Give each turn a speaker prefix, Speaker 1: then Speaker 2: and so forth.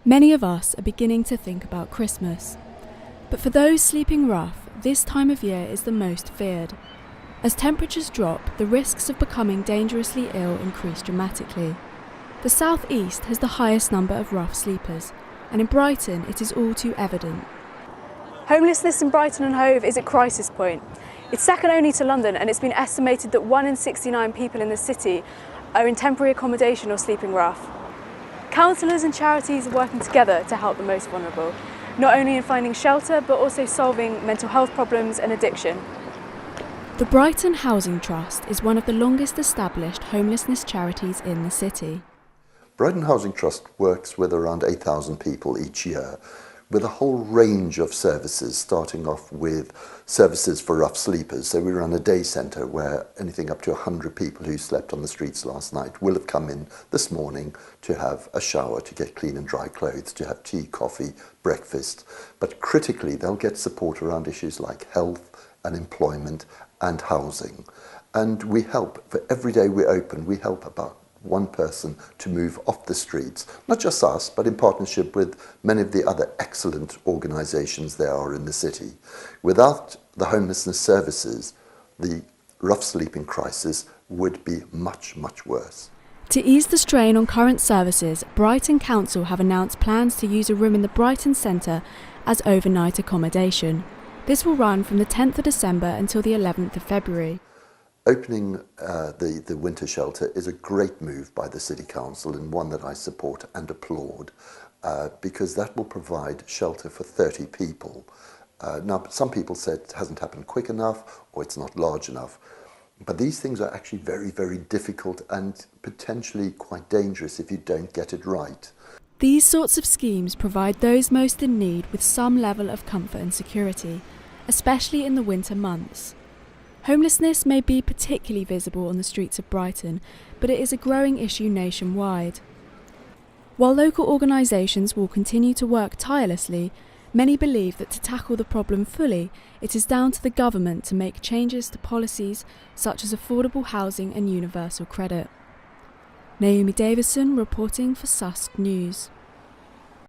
Speaker 1: Many of us are beginning to think about Christmas. But for those sleeping rough, this time of year is the most feared. As temperatures drop, the risks of becoming dangerously ill increase dramatically. The South East has the highest number of rough sleepers, and in Brighton it is all too evident.
Speaker 2: Homelessness in Brighton and Hove is at crisis point. It's second only to London, and it's been estimated that 1 in 69 people in the city are in temporary accommodation or sleeping rough. Councillors and charities are working together to help the most vulnerable, not only in finding shelter but also solving mental health problems and addiction.
Speaker 1: The Brighton Housing Trust is one of the longest established homelessness charities in the city.
Speaker 3: Brighton Housing Trust works with around 8,000 people each year, with a whole range of services, starting off with services for rough sleepers. So we run a day centre where anything up to 100 people who slept on the streets last night will have come in this morning to have a shower, to get clean and dry clothes, to have tea, coffee, breakfast. But critically, they'll get support around issues like health and employment and housing. And we help, for every day we're open, we help about one person to move off the streets. Not just us, but in partnership with many of the other excellent organisations there are in the city. Without the homelessness services, the rough sleeping crisis would be much, much worse.
Speaker 1: To ease the strain on current services, Brighton Council have announced plans to use a room in the Brighton Centre as overnight accommodation. This will run from the 10th of December until the 11th of February.
Speaker 3: Opening the winter shelter is a great move by the City Council, and one that I support and applaud, because that will provide shelter for 30 people. Now, some people said it hasn't happened quick enough or it's not large enough, but these things are actually very, very difficult and potentially quite dangerous if you don't get it right.
Speaker 1: These sorts of schemes provide those most in need with some level of comfort and security, especially in the winter months. Homelessness may be particularly visible on the streets of Brighton, but it is a growing issue nationwide. While local organisations will continue to work tirelessly, many believe that to tackle the problem fully, it is down to the government to make changes to policies such as affordable housing and universal credit. Naomi Davison reporting for SUSK News.